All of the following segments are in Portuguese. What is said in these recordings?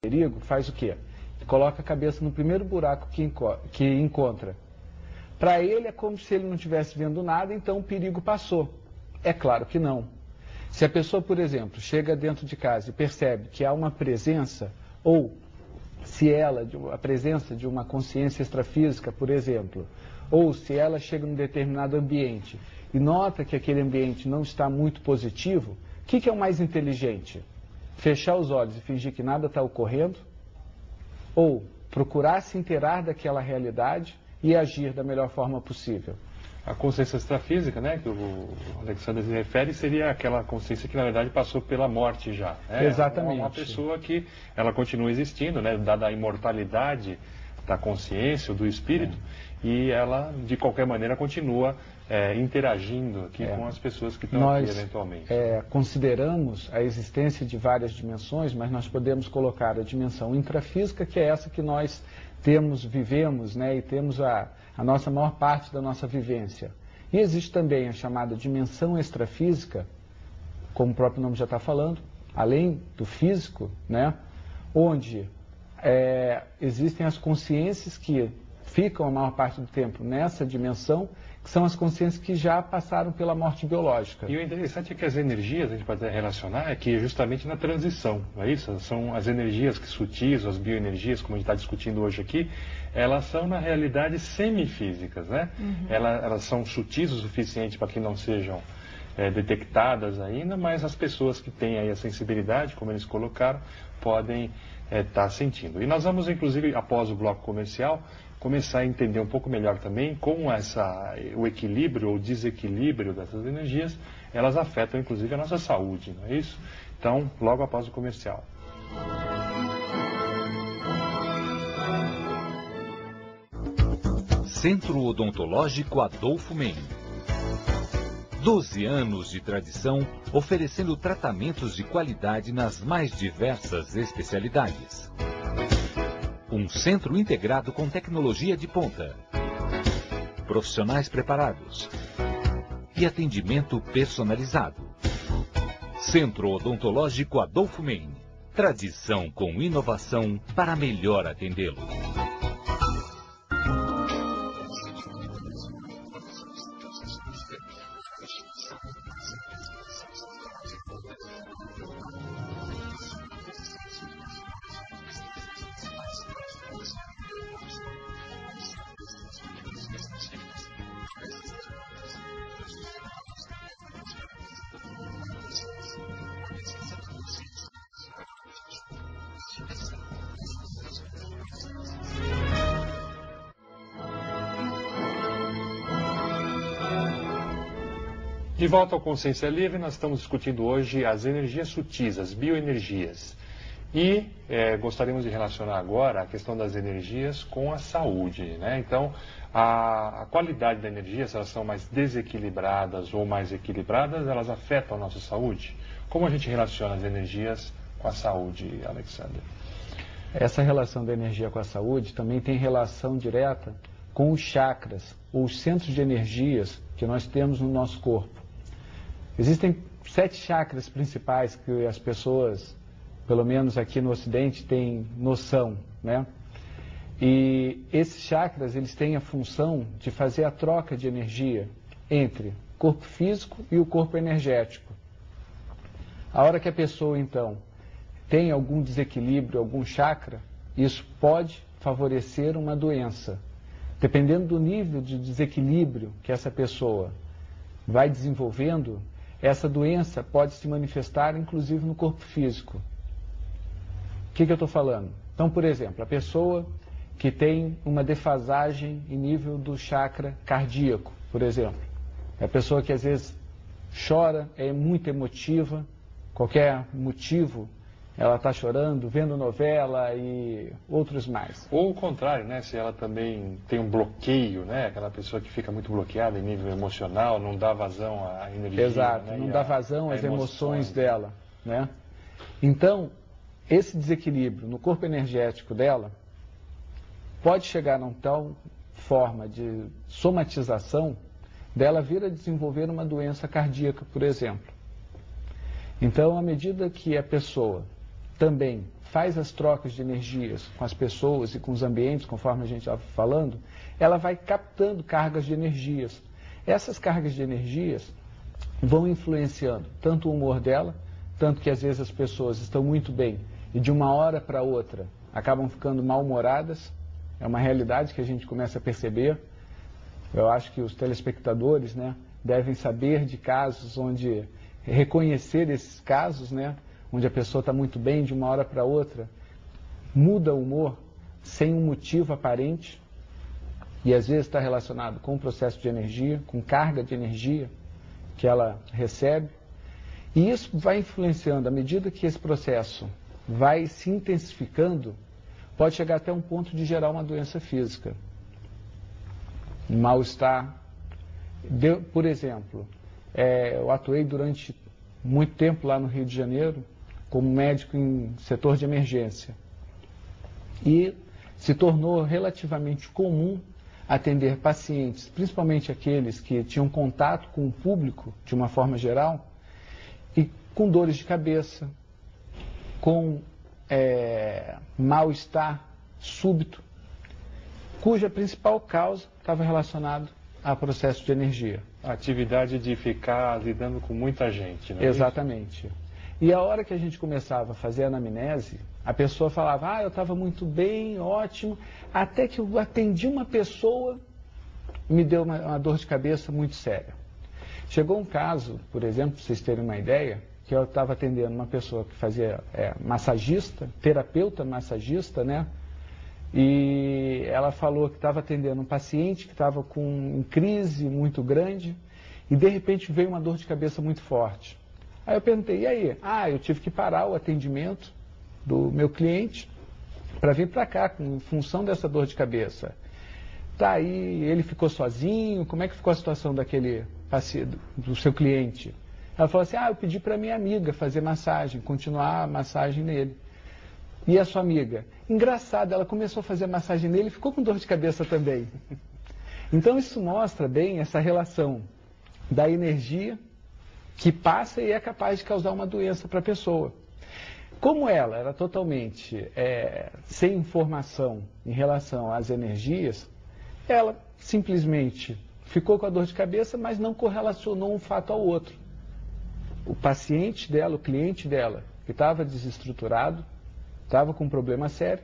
perigo, faz o quê? Coloca a cabeça no primeiro buraco que encontra. Para ele é como se ele não estivesse vendo nada, então o perigo passou. É claro que não. Se a pessoa, por exemplo, chega dentro de casa e percebe que há uma presença, ou se a presença de uma consciência extrafísica, por exemplo, ou se ela chega num determinado ambiente e nota que aquele ambiente não está muito positivo, o que é o mais inteligente? Fechar os olhos e fingir que nada está ocorrendo? Ou procurar se inteirar daquela realidade e agir da melhor forma possível? A consciência extrafísica, né, que o Alexandre se refere, seria aquela consciência que na verdade passou pela morte já. Né? Exatamente. Uma pessoa que ela continua existindo, né, dada a imortalidade da consciência, do espírito, e ela de qualquer maneira continua interagindo aqui com as pessoas que estão aqui eventualmente. Consideramos a existência de várias dimensões, mas nós podemos colocar a dimensão intrafísica, que é essa que nós vivemos, né, e temos a nossa maior parte da nossa vivência. E existe também a chamada dimensão extrafísica, como o próprio nome já está falando, além do físico, né, onde existem as consciências que ficam a maior parte do tempo nessa dimensão, que são as consciências que já passaram pela morte biológica. E o interessante é que as energias, a gente pode relacionar, é que é justamente na transição, não é isso? São as energias que sutis, as bioenergias, como a gente está discutindo hoje aqui, elas são na realidade semifísicas, né? Elas são sutis o suficiente para que não sejam detectadas ainda, mas as pessoas que têm aí a sensibilidade, como eles colocaram, podem estar sentindo. E nós vamos, inclusive, após o bloco comercial, começar a entender um pouco melhor também como o equilíbrio ou desequilíbrio dessas energias, elas afetam inclusive a nossa saúde, não é isso? Então, logo após o comercial. Centro Odontológico Adolfo Mendes. 12 anos de tradição, oferecendo tratamentos de qualidade nas mais diversas especialidades. Um centro integrado com tecnologia de ponta, profissionais preparados e atendimento personalizado. Centro Odontológico Adolfo Mendes. Tradição com inovação para melhor atendê-lo. De volta ao Consciência Livre, nós estamos discutindo hoje as energias sutis, as bioenergias. E gostaríamos de relacionar agora a questão das energias com a saúde, né? Então, a qualidade da energia, se elas são mais desequilibradas ou mais equilibradas, elas afetam a nossa saúde? Como a gente relaciona as energias com a saúde, Alexandre? Essa relação da energia com a saúde também tem relação direta com os chakras, ou os centros de energias que nós temos no nosso corpo. Existem 7 chakras principais que as pessoas, pelo menos aqui no Ocidente, têm noção, né? E esses chakras, eles têm a função de fazer a troca de energia entre o corpo físico e o corpo energético. A hora que a pessoa, então, tem algum desequilíbrio, algum chakra, isso pode favorecer uma doença. Dependendo do nível de desequilíbrio que essa pessoa vai desenvolvendo, essa doença pode se manifestar, inclusive, no corpo físico. O que eu estou falando? Então, por exemplo, a pessoa que tem uma defasagem em nível do chakra cardíaco, por exemplo. É a pessoa que, às vezes, chora, é muito emotiva, qualquer motivo, ela está chorando, vendo novela e outros mais. Ou o contrário, né? Se ela também tem um bloqueio, né? Aquela pessoa que fica muito bloqueada em nível emocional, não dá vazão à energia. Exato, né? não dá vazão às emoções dela, né? Então, esse desequilíbrio no corpo energético dela pode chegar a tal forma de somatização dela vir a desenvolver uma doença cardíaca, por exemplo. Então, à medida que a pessoa também faz as trocas de energias com as pessoas e com os ambientes, conforme a gente estava falando, ela vai captando cargas de energias. Essas cargas de energias vão influenciando tanto o humor dela, tanto que às vezes as pessoas estão muito bem e de uma hora para outra acabam ficando mal-humoradas. É uma realidade que a gente começa a perceber. Eu acho que os telespectadores, né, devem saber de casos onde, reconhecer esses casos, né, onde a pessoa está muito bem, de uma hora para outra, muda o humor sem um motivo aparente e às vezes está relacionado com o processo de energia, com carga de energia que ela recebe. E isso vai influenciando, à medida que esse processo vai se intensificando, pode chegar até um ponto de gerar uma doença física. Um mal-estar. Por exemplo, eu atuei durante muito tempo lá no Rio de Janeiro como médico em setor de emergência. E se tornou relativamente comum atender pacientes, principalmente aqueles que tinham contato com o público, de uma forma geral, e com dores de cabeça, com mal-estar súbito, cuja principal causa estava relacionada a processo de energia. A atividade de ficar lidando com muita gente, não é? Exatamente. E a hora que a gente começava a fazer a anamnese, a pessoa falava, eu estava muito bem, ótimo, até que eu atendi uma pessoa, me deu uma dor de cabeça muito séria. Chegou um caso, por exemplo, para vocês terem uma ideia, que eu estava atendendo uma pessoa que fazia massagista, terapeuta massagista, né? E ela falou que estava atendendo um paciente que estava com crise muito grande e de repente veio uma dor de cabeça muito forte. Aí eu perguntei, e aí? Eu tive que parar o atendimento do meu cliente para vir para cá com função dessa dor de cabeça. Tá, aí ele ficou sozinho, como é que ficou a situação daquele paciente, do seu cliente? Ela falou assim, eu pedi para minha amiga fazer massagem, continuar a massagem nele. E a sua amiga? Engraçado, ela começou a fazer massagem nele e ficou com dor de cabeça também. Então isso mostra bem essa relação da energia que passa e é capaz de causar uma doença para a pessoa. Como ela era totalmente sem informação em relação às energias, ela simplesmente ficou com a dor de cabeça, mas não correlacionou um fato ao outro. O paciente dela, o cliente dela, que estava desestruturado, estava com um problema sério,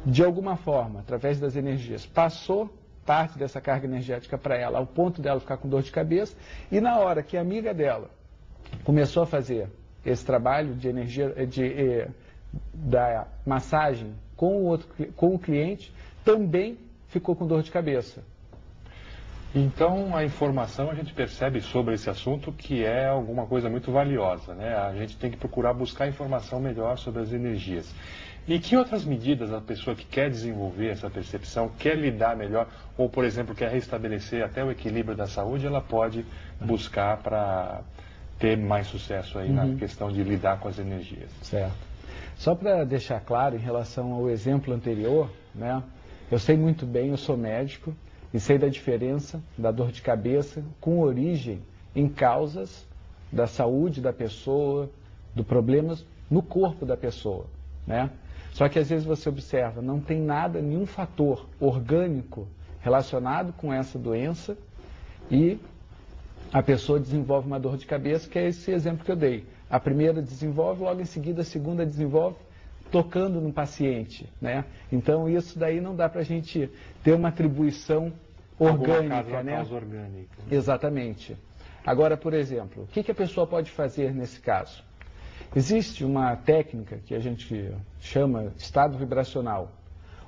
de alguma forma, através das energias, passou parte dessa carga energética para ela, ao ponto dela ficar com dor de cabeça, e na hora que a amiga dela começou a fazer esse trabalho de energia, da massagem com o cliente, também ficou com dor de cabeça. Então, a informação a gente percebe sobre esse assunto que é alguma coisa muito valiosa, né? A gente tem que procurar buscar informação melhor sobre as energias. E que outras medidas a pessoa que quer desenvolver essa percepção, quer lidar melhor, ou, por exemplo, quer restabelecer até o equilíbrio da saúde, ela pode buscar para ter mais sucesso aí na questão de lidar com as energias? Certo. Só para deixar claro, em relação ao exemplo anterior, né? Eu sei muito bem, eu sou médico, e sei da diferença da dor de cabeça com origem em causas da saúde da pessoa, do problemas no corpo da pessoa, né? Só que às vezes você observa, não tem nada, nenhum fator orgânico relacionado com essa doença e a pessoa desenvolve uma dor de cabeça, que é esse exemplo que eu dei. A primeira desenvolve, logo em seguida a segunda desenvolve, tocando no paciente, né? Então isso daí não dá para a gente ter uma atribuição orgânica, né? Orgânica. Exatamente. Agora, por exemplo, o que a pessoa pode fazer nesse caso? Existe uma técnica que a gente chama estado vibracional,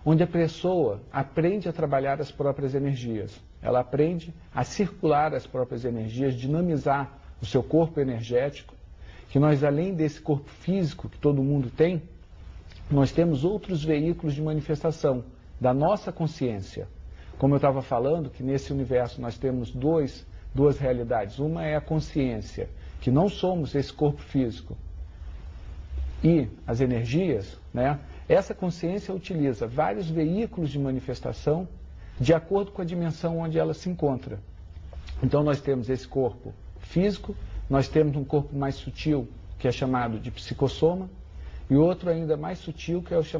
onde a pessoa aprende a trabalhar as próprias energias. Ela aprende a circular as próprias energias, dinamizar o seu corpo energético, que nós, além desse corpo físico que todo mundo tem, nós temos outros veículos de manifestação da nossa consciência. Como eu estava falando, que nesse universo nós temos duas realidades. Uma é a consciência, que não somos esse corpo físico. E as energias, né? Essa consciência utiliza vários veículos de manifestação de acordo com a dimensão onde ela se encontra. Então nós temos esse corpo físico, nós temos um corpo mais sutil, que é chamado de psicossoma, e outro ainda mais sutil, que é o chamado